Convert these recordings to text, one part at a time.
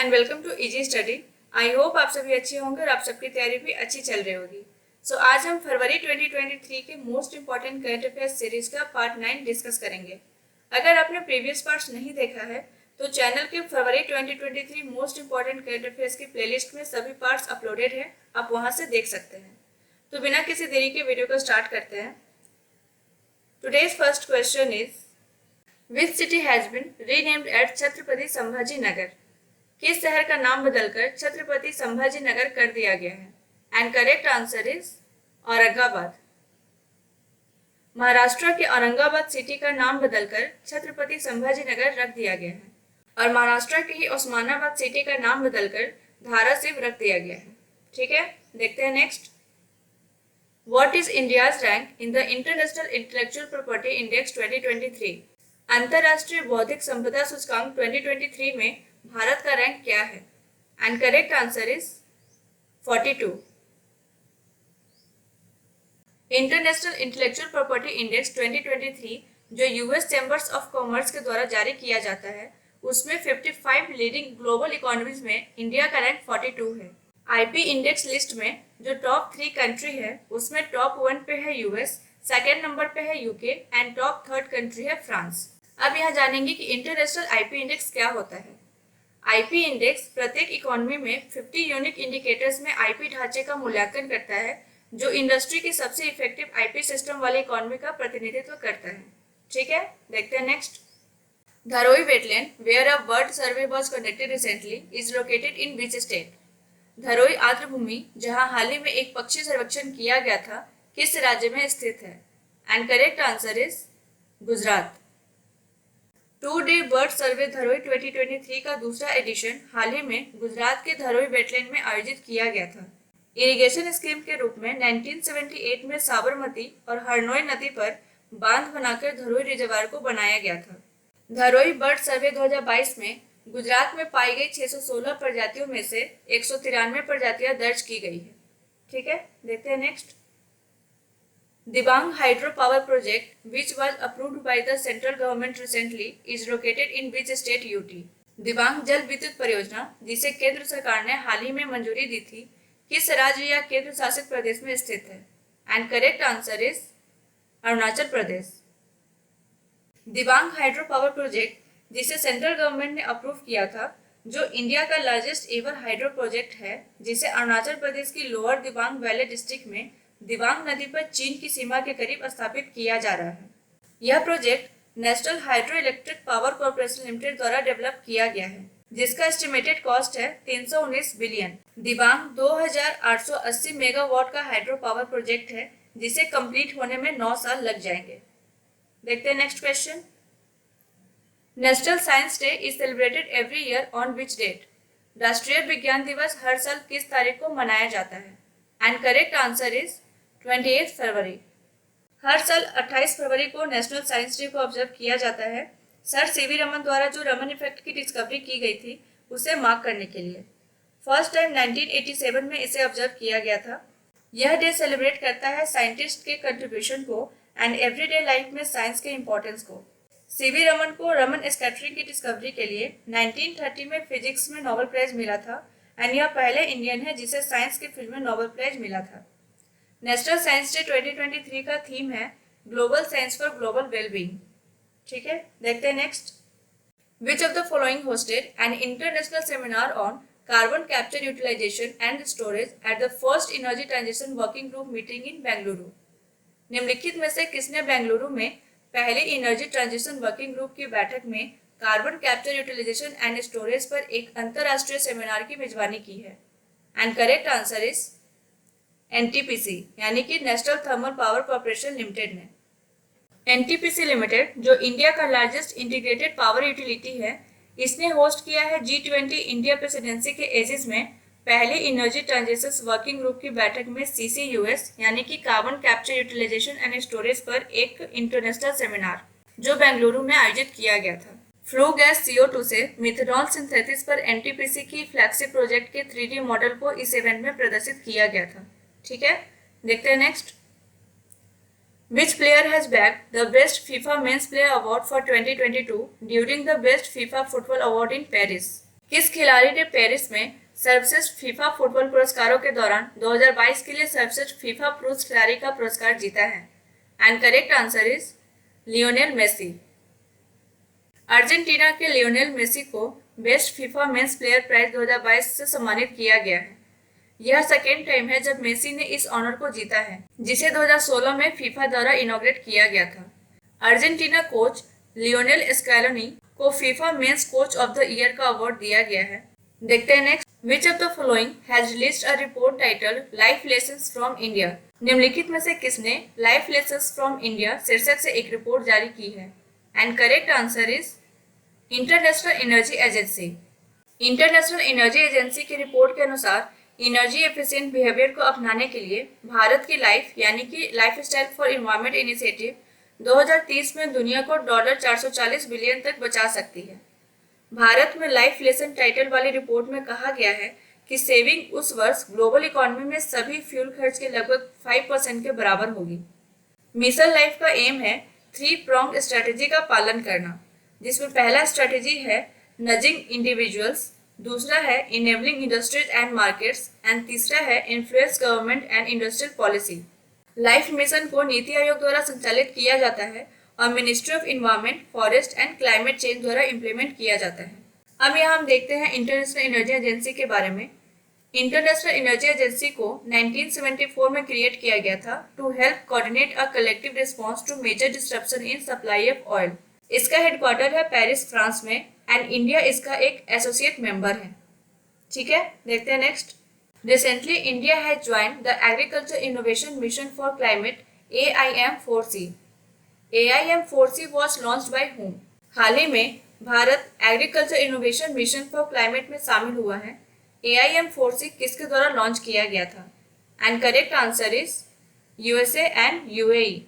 And welcome to easy study. I hope आप सभी अच्छे होंगे और आप सबकी तैयारी भी अच्छी चल रही होगी। सो आज हम फरवरी 2023 के most important current affairs series का पार्ट 9 डिस्कस करेंगे। अगर आपने प्रीवियस पार्ट्स नहीं देखा है तो चैनल के फरवरी 2023 मोस्ट इंपॉर्टेंट करंट अफेयर्स की प्लेलिस्ट में सभी पार्ट्स अपलोडेड है, आप वहां से देख सकते हैं। तो बिना किसी देरी के वीडियो को स्टार्ट करते हैं। Today's first question is which city has been renamed at Chhatrapati Sambhaji Nagar? किस शहर का नाम बदलकर छत्रपति संभाजी नगर कर दिया गया है? And correct answer is Aurangabad. Maharashtra के औरंगाबाद सिटी का नाम बदलकर छत्रपति संभाजी नगर रख दिया गया है और महाराष्ट्र की ही उस्मानाबाद सिटी का नाम बदलकर धाराशिव रख दिया गया है। ठीक है, देखते हैं next. What is India's rank in the international intellectual property index 2023? अंतरराष्ट्रीय बौद्धिक संपदा सूचकांक 2023 में भारत का रैंक क्या है? And correct answer is 42। International intellectual property index 2023 जो यूएस चैम्बर्स ऑफ कॉमर्स के द्वारा जारी किया जाता है, उसमें 55 लीडिंग ग्लोबल इकोनॉमीज में इंडिया का रैंक 42 है। आईपी इंडेक्स लिस्ट में जो टॉप 3 कंट्री है उसमें टॉप 1 पे है यूएस, सेकेंड नंबर पे है UK and top 3rd country है फ्रांस। अब यहाँ जानेंगे कि इंटरनेशनल आईपी इंडेक्स क्या होता है। आईपी इंडेक्स प्रत्येक इकोनॉमी में 50 यूनिक इंडिकेटर्स में आईपी ढांचे का मूल्यांकन करता है जो इंडस्ट्री की सबसे इफेक्टिव आईपी सिस्टम वाली इकोनॉमी का प्रतिनिधित्व करता है। ठीक है, देखते हैं next. Dharoi wetland where a bird survey was conducted recently is located in which state? Dharoi आर्द्रभूमि जहां हाल ही में एक पक्षी सर्वेक्षण किया गया था, किस राज्य में स्थित है? And correct answer is Gujarat. Two day bird survey Dharoi 2023 का दूसरा एडिशन हाल ही में गुजरात के धरोई वेटलैंड में आयोजित किया गया था। इरिगेशन स्कीम के रूप में 1978 में साबरमती और हरनोई नदी पर बांध बनाकर धरोई रिजर्वायर को बनाया गया था। धरोई बर्ड सर्वे 2022 में गुजरात में पाई गई 616 प्रजातियों में से 193 प्रजातियां दर्ज की गई है। ठीक है, देखते हैं next. Dibang hydro power project which was approved by the central government recently is located in which state UT? Dibang जल विद्युत परियोजना जिसे केंद्र सरकार ने हाल ही में मंजूरी दी थी, किस राज्य या केंद्र शासित प्रदेश में स्थित है? And correct answer is Arunachal Pradesh. Dibang hydro power project जिसे सेंट्रल गवर्नमेंट ने अप्रूव किया था, जो इंडिया का लार्जेस्ट एवर हाइड्रो प्रोजेक्ट है, जिसे अरुणाचल प्रदेश की लोअर दिबांग वैली डिस्ट्रिक्ट में दिबांग नदी पर चीन की सीमा के करीब स्थापित किया जा रहा है। यह project national hydro electric power corporation limited द्वारा डेवलप किया गया है, जिसका एस्टिमेटेड कॉस्ट है 319 बिलियन। दिबांग 2880 मेगावाट का हाइड्रो पावर प्रोजेक्ट है, जिसे कंप्लीट होने में 9 साल लग जाएंगे। देखते हैं next question. National science day is celebrated every year on which date? राष्ट्रीय विज्ञान दिवस हर साल किस तारीख को मनाया जाता है? एंड करेक्ट आंसर इज 28 फरवरी। हर साल 28 फरवरी को नेशनल साइंस डे को ऑब्जर्व किया जाता है, सर सीवी रमन द्वारा जो रमन इफेक्ट की डिस्कवरी की गई थी उसे मार्क करने के लिए। फर्स्ट टाइम 1987 में इसे ऑब्जर्व किया गया था। यह डे सेलिब्रेट करता है साइंटिस्ट के कंट्रीब्यूशन को एंड एवरीडे लाइफ में साइंस के इम्पोर्टेंस को। सीवी रमन को रमन स्कैटरिंग की डिस्कवरी के लिए 1930 में फिजिक्स में नोबेल प्राइज मिला था एंड यह पहले इंडियन है जिसे साइंस के फील्ड में नोबेल प्राइज मिला था। नेशनल साइंस डे 2023 का थीम है global science for global wellbeing. ठीक है, देखते हैं next. Which of the following hosted an international seminar on carbon capture utilisation and storage at the first energy transition working group meeting in Bengaluru? निम्नलिखित में से किसने बेंगलुरु में पहली एनर्जी ट्रांजिशन वर्किंग ग्रुप की बैठक में carbon capture utilisation and storage पर एक अंतरराष्ट्रीय सेमिनार की मेजबानी की है? And correct answer is NTPC यानी कि national thermal power corporation limited ने। एनटीपीसी लिमिटेड जो इंडिया का लार्जेस्ट इंटीग्रेटेड पावर यूटिलिटी है, इसने होस्ट किया है G20 इंडिया प्रेसिडेंसी के एजिस में पहली एनर्जी ट्रांजिशन वर्किंग ग्रुप की बैठक में CCUS यानी कि carbon capture utilisation and storage पर एक इंटरनेशनल सेमिनार जो बेंगलुरु में आयोजित किया गया था। फ्लू गैस CO2 से मिथेनॉल सिंथेसिस पर एनटीपीसी की फ्लैगशिप प्रोजेक्ट के 3D मॉडल को इस इवेंट में प्रदर्शित किया गया था। ठीक है, देखते हैं next. Which player has bagged the best FIFA men's player award for 2022 during the best FIFA football award in Paris? किस खिलाड़ी ने पेरिस में सर्वश्रेष्ठ फीफा फुटबॉल पुरस्कारों के दौरान 2022 के लिए सर्वश्रेष्ठ फीफा पुरुष खिलाड़ी का पुरस्कार जीता है? And correct answer is Lionel Messi. Argentina के लियोनेल मेसी को best FIFA men's player prize 2022 से सम्मानित किया गया है। यह सेकेंड टाइम है जब मेसी ने इस ऑनर को जीता है, जिसे 2016 में फीफा द्वारा इनॉग्रेट किया गया था। अर्जेंटीना कोच लियोनेल स्कैलोनी को FIFA men's coach of the year का अवार्ड दिया गया है। देखते हैं next. Which of the following has released a report titled life lessons from India? निम्नलिखित में से किसने लाइफ लेसन्स फ्रॉम इंडिया शीर्षक से एक रिपोर्ट जारी की है? And correct answer is international energy agency. International energy agency की रिपोर्ट के अनुसार एनर्जी एफिशिएंट बिहेवियर को अपनाने के लिए भारत की लाइफ यानी कि लाइफस्टाइल फॉर एनवायरनमेंट इनिशिएटिव 2030 में दुनिया को $440 बिलियन तक बचा सकती है। भारत में लाइफ लेसन टाइटल वाली रिपोर्ट में कहा गया है कि सेविंग उस वर्ष ग्लोबल इकोनॉमी में सभी फ्यूल खर्च के लगभग 5% के बराबर होगी। मिशन लाइफ का एम है 3 pronged स्ट्रेटेजी का पालन करना, जिसमें पहला स्ट्रेटेजी है नजिंग इंडिविजुअल्स, दूसरा है enabling industries and markets and तीसरा है influence government and industrial policy. Life mission को नीति आयोग द्वारा संचालित किया जाता है और ministry of environment, forest and climate change द्वारा इम्प्लीमेंट किया जाता है। अब यहाँ हम देखते हैं इंटरनेशनल एनर्जी एजेंसी के बारे में। इंटरनेशनल एनर्जी एजेंसी को 1974 में क्रिएट किया गया था to help coordinate a collective response to major disruption in supply of oil. इसका हेडक्वार्टर है पेरिस, फ्रांस में एंड इंडिया इसका एक एसोसिएट मेंबर है। ठीक है, देखते हैं next. Recently India has joined the agriculture innovation mission for climate AIM4C। AIM4C was launched by whom? हाल ही में Bharat agriculture innovation mission for climate में शामिल हुआ है। AIM4C किसके द्वारा लॉन्च किया गया था? And correct answer is USA and UAE।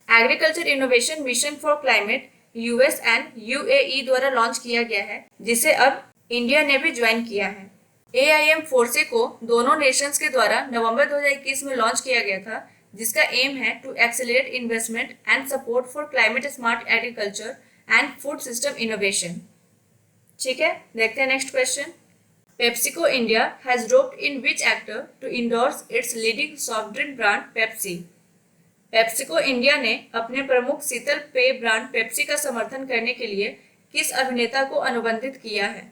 Agriculture innovation mission for climate US and UAE द्वारा लॉन्च किया गया है, जिसे अब इंडिया ने भी ज्वाइन किया है। AIM4C को दोनों नेशंस के द्वारा नवंबर 2021 में लॉन्च किया गया था, जिसका एम है to accelerate investment and support for climate smart agriculture and food system innovation. ठीक है, देखते हैं next question. PepsiCo India has dropped in which actor to endorse its leading soft drink brand Pepsi? PepsiCo India ने अपने प्रमुख शीतल पेय brand Pepsi का समर्थन करने के लिए किस अभिनेता को अनुबंधित किया है?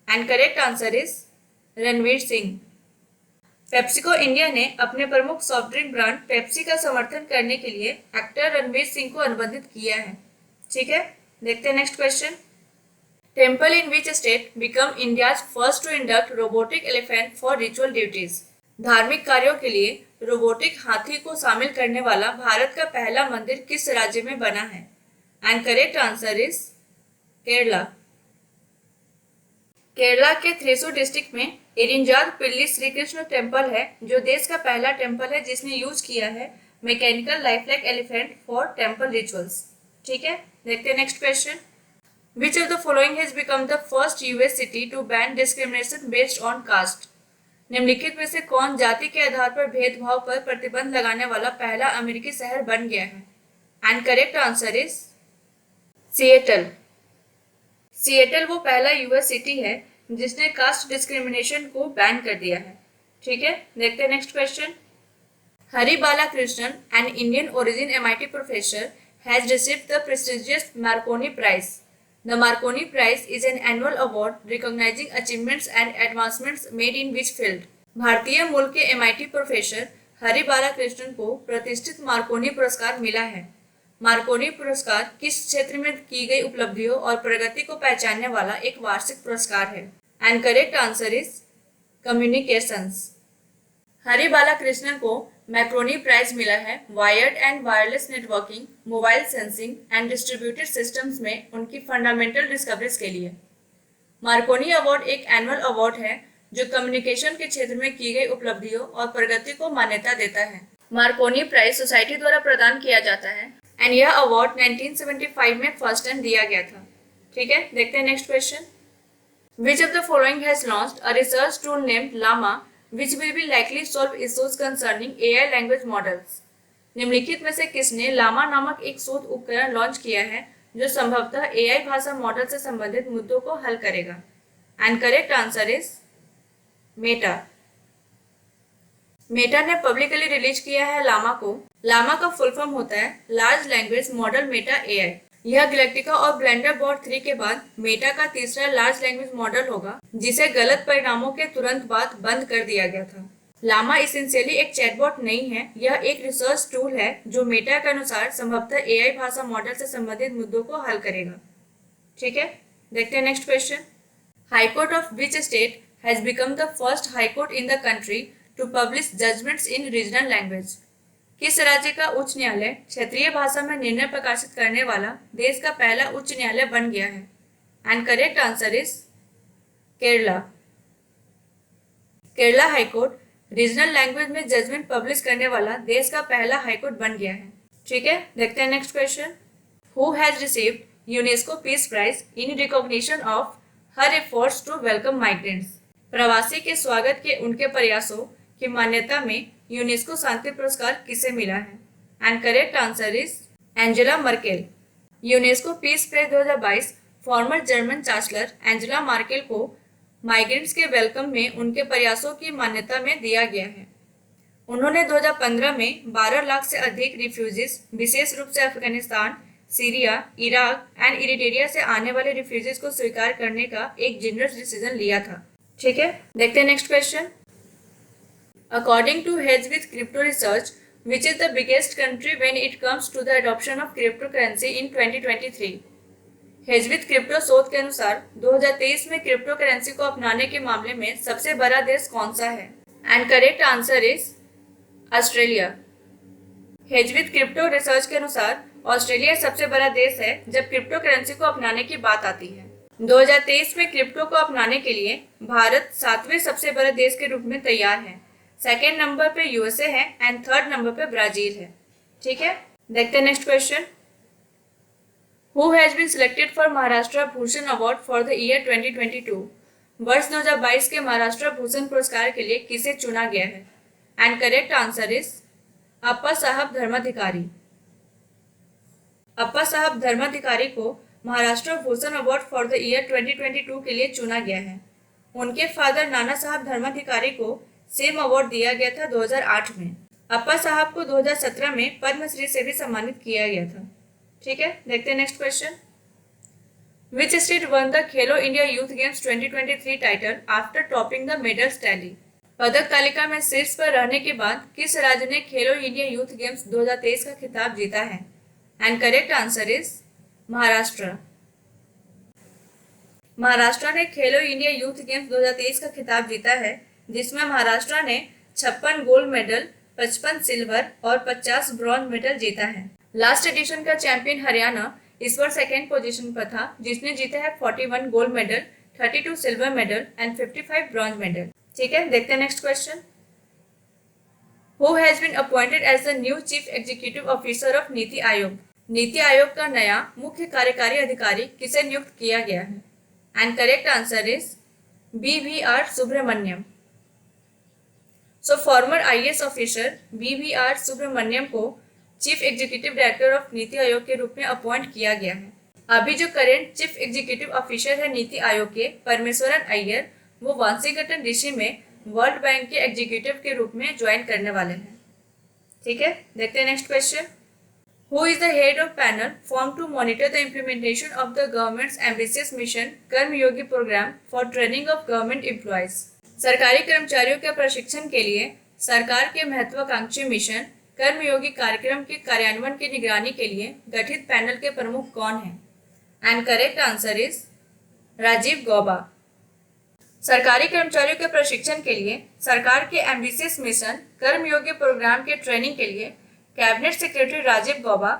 And correct answer is Ranveer Singh. PepsiCo India ने अपने प्रमुख सॉफ्ट ड्रिंक ब्रांड पेप्सी का समर्थन करने के लिए एक्टर रणवीर सिंह को अनुबंधित किया है। ठीक है, देखते हैं next question. Temple in which state become India's first to induct robotic elephant for ritual duties? धार्मिक कार्यों के लिए रोबोटिक हाथी को शामिल करने वाला भारत का पहला मंदिर किस राज्य में बना है? And correct answer is Kerala. Kerala के थ्रिसुर डिस्ट्रिक्ट में इरिंजाल पिल्ली श्री कृष्ण टेम्पल है, जो देश का पहला टेम्पल है जिसने यूज किया है mechanical lifelike elephant for temple rituals. ठीक है, देखते हैं next question. Which of the following has become the first US city to ban discrimination based on caste? निम्नलिखित में से कौन जाति के आधार पर भेदभाव पर प्रतिबंध लगाने वाला पहला अमेरिकी शहर बन गया है? And correct answer is Seattle. Seattle वो पहला US सिटी है जिसने कास्ट डिस्क्रिमिनेशन को बैन कर दिया है। ठीक है, देखते हैं next question. Hari Balakrishnan, an Indian origin MIT professor, has received the prestigious Marconi prize. The Marconi Prize is an annual award recognizing achievements and advancements made in which field? भारतीय मूल के MIT प्रोफेसर हरि बालाकृष्णन को प्रतिष्ठित मार्कोनी पुरस्कार मिला है। Markovnikov पुरस्कार किस क्षेत्र में की गई उपलब्धियों और प्रगति को पहचानने वाला एक वार्षिक पुरस्कार है? And correct answer is communications. Hari Balakrishnan को मैक्रोनी प्राइज मिला है wired and wireless networking, mobile sensing and distributed systems में उनकी फंडामेंटल डिस्कवरीज के लिए। मार्कोनी अवार्ड एक एनुअल अवार्ड है जो कम्युनिकेशन के क्षेत्र में की गई उपलब्धियों और प्रगति को मान्यता देता है। मार्कोनी प्राइज सोसाइटी द्वारा प्रदान किया जाता है एंड यह अवार्ड 1975 में फर्स्ट टाइम दिया गया था। ठीक है, देखते हैं next question. Which of the following has launched a research tool named LLaMA which will be likely solve issues concerning AI language models? निम्नलिखित में से किसने लामा नामक एक शोध उपकरण लॉन्च किया है जो संभवतः एआई भाषा मॉडल से संबंधित मुद्दों को हल करेगा? And correct answer is Meta. Meta ने पब्लिकली रिलीज किया है लामा को। लामा का फुल फॉर्म होता है large language model Meta AI. यह गैलेक्टिका और ब्लेंडर बॉट 3 के बाद मेटा का तीसरा लार्ज लैंग्वेज मॉडल होगा, जिसे गलत परिणामों के तुरंत बाद बंद कर दिया गया था। लामा इसेंशियली एक चैटबॉट नहीं है, यह एक रिसर्च टूल है जो मेटा के अनुसार संभवतः एआई भाषा मॉडल से संबंधित मुद्दों को हल करेगा। ठीक है, देखते हैं next question. High court of which state has become the first high court in the country to publish judgments in regional language? किस राज्य का उच्च न्यायालय क्षेत्रीय भाषा में निर्णय प्रकाशित करने वाला देश का पहला उच्च न्यायालय बन गया है? And correct answer is Kerala. Kerala high court regional language में जजमेंट पब्लिश करने वाला देश का पहला हाईकोर्ट बन गया है। ठीक है, देखते हैं next question. Who has received UNESCO peace prize in recognition of her efforts to welcome migrants? प्रवासी के स्वागत के उनके प्रयासों की मान्यता में यूनेस्को शांति पुरस्कार किसे मिला है? And correct answer is Angela Merkel. UNESCO peace prize 2022 former German chancellor Angela Merkel को माइग्रेंट्स के वेलकम में उनके प्रयासों की मान्यता में दिया गया है। उन्होंने 2015 में 12 लाख से अधिक रिफ्यूजीज, विशेष रूप से Afghanistan, Syria, Iraq and Eritrea से आने वाले रिफ्यूजीज को स्वीकार करने का एक जेनरस डिसीजन लिया था। ठीक है, देखते हैं next question. According to Hedge with Crypto Research, which is the biggest country when it comes to the adoption of cryptocurrency in 2023? Hedge with Crypto शोध के अनुसार 2023 में क्रिप्टो करेंसी को अपनाने के मामले में सबसे बड़ा देश कौन सा है? And correct answer is Australia. Hedge with Crypto research के अनुसार ऑस्ट्रेलिया सबसे बड़ा देश है जब क्रिप्टो करेंसी को अपनाने की बात आती है। 2023 में क्रिप्टो को अपनाने के लिए भारत 7वें सबसे बड़े देश के रूप में तैयार है। सेकेंड नंबर पे यूएसए है एंड थर्ड नंबर पे ब्राजील है। ठीक है, देखते हैं next question. Who has been selected for Maharashtra Bhushan award for the year 2022? वर्ष 2022 के महाराष्ट्र भूषण पुरस्कार के लिए किसे चुना गया है? एंड करेक्ट आंसर इज अप्पा साहब धर्माधिकारी। अप्पा साहब धर्माधिकारी को Maharashtra Bhushan award for the year 2022 के लिए चुना गया है। उनके फादर नाना साहब धर्माधिकारी को सेम अवार्ड दिया गया था 2008 में। अप्पा साहब को 2017 में पद्मश्री से भी सम्मानित किया गया था। ठीक है, देखते हैं next question. Which state won the Khelo India youth games 2023 title after topping the medals tally? पदक तालिका में शीर्ष पर रहने के बाद किस राज्य ने खेलो इंडिया यूथ गेम्स 2023 का खिताब जीता है? And correct answer is Maharashtra. Maharashtra ने खेलो इंडिया यूथ गेम्स 2023 का खिताब जीता है, जिसमें महाराष्ट्र ने 56 गोल्ड मेडल, 55 सिल्वर और 50 ब्रॉन्ज मेडल जीता है। लास्ट एडिशन का चैंपियन हरियाणा इस बार सेकेंड पोजीशन पर था, जिसने जीता है 41 gold medal, 32 silver medal and 55 bronze medal. ठीक है, देखते हैं next question. Who has been appointed as the new chief executive officer of NITI Aayog? NITI Aayog का नया मुख्य कार्यकारी अधिकारी किसे नियुक्त किया गया है? And correct answer is BVR Subrahmanyam. So former IAS officer BVR Subrahmanyam को chief executive director of NITI आयोग के रूप में अपॉइंट किया गया है। अभी जो करेंट चीफ एग्जीक्यूटिव ऑफिसर है नीति आयोग के, परमेश्वरन अय्यर, वो वाशिंगटन DC में वर्ल्ड बैंक के एग्जीक्यूटिव के रूप में ज्वाइन करने वाले हैं। ठीक है, देखते हैं next question. Who is the head of panel form to monitor the implementation of the government's ambitious mission Karmayogi programme for training of government employees? सरकारी कर्मचारियों के प्रशिक्षण के लिए सरकार के महत्वाकांक्षी मिशन कर्मयोगी कार्यक्रम के कार्यान्वयन की निगरानी के लिए गठित पैनल के प्रमुख कौन हैं? And correct answer is Rajiv Gauba. सरकारी कर्मचारियों के प्रशिक्षण के लिए सरकार के एम्बिशियस मिशन कर्मयोगी प्रोग्राम के ट्रेनिंग के लिए cabinet secretary Rajiv Gauba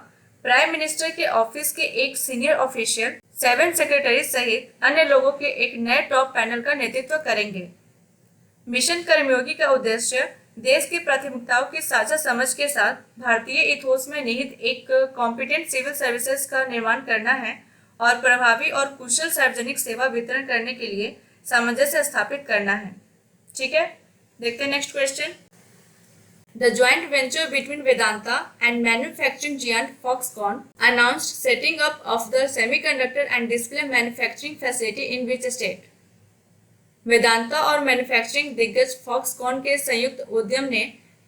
prime minister के ऑफिस के एक सीनियर ऑफिशियल, 7 सेक्रेटरी सहित अन्य लोगों के एक नए टॉप पैनल का नेतृत्व करेंगे। मिशन कर्मयोगी का उद्देश्य देश की प्राथमिकताओं की साझा समझ के साथ भारतीय इथोस में निहित एक कॉम्पिटेंट सिविल सर्विसेज का निर्माण करना है और प्रभावी और कुशल सार्वजनिक सेवा वितरण करने के लिए सामंजस्य स्थापित करना है। ठीक है, देखते हैं next question. The joint venture between Vedanta and manufacturing giant Foxconn announced setting up of the semiconductor and display manufacturing facility in which state? Vedanta और मैन्युफैक्चरिंग दिग्गज फॉक्सकॉन के संयुक्त उद्यम ने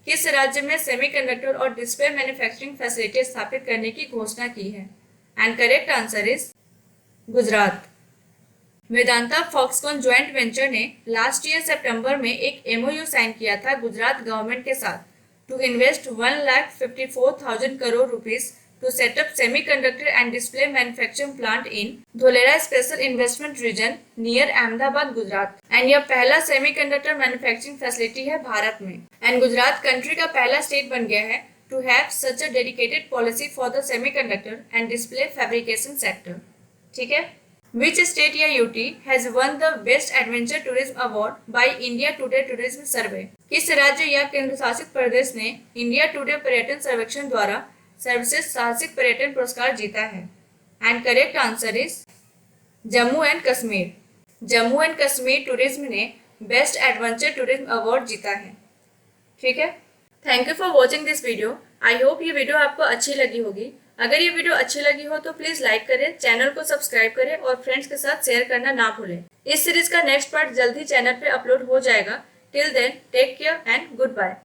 किस राज्य में सेमीकंडक्टर और डिस्प्ले मैन्युफैक्चरिंग फैसिलिटी स्थापित करने की घोषणा की है? And correct answer is Gujarat. Vedanta Foxconn joint venture ने लास्ट ईयर सितंबर में एक एमओयू साइन किया था गुजरात गवर्नमेंट के साथ to invest 1,54,000 crore rupees to set up semiconductor and display manufacturing plant in Dholera Special Investment Region near Ahmedabad, Gujarat. And यह पहला semiconductor manufacturing facility है भारत में. And गुजरात कंट्री का पहला स्टेट बन गया है to have such a dedicated policy for the semiconductor and display fabrication sector. ठीक है? Which state या UT has won the Best Adventure Tourism Award by India Today Tourism Survey? किस राज्य या केंद्र शासित प्रदेश ने इंडिया टुडे पर्यटन सर्वेक्षण द्वारा सर्वश्रेष्ठ साहसिक पर्यटन पुरस्कार जीता है? And correct answer is Jammu and Kashmir. Jammu and Kashmir tourism ने बेस्ट एडवेंचर टूरिज्म अवार्ड जीता है। ठीक है, thank you for watching this video. I hope ये वीडियो आपको अच्छी लगी होगी। अगर ये वीडियो अच्छी लगी हो तो प्लीज लाइक करें, चैनल को सब्सक्राइब करें और फ्रेंड्स के साथ शेयर करना ना भूलें। इस सीरीज का नेक्स्ट पार्ट जल्द ही चैनल पे अपलोड हो जाएगा। Till then take care and good bye.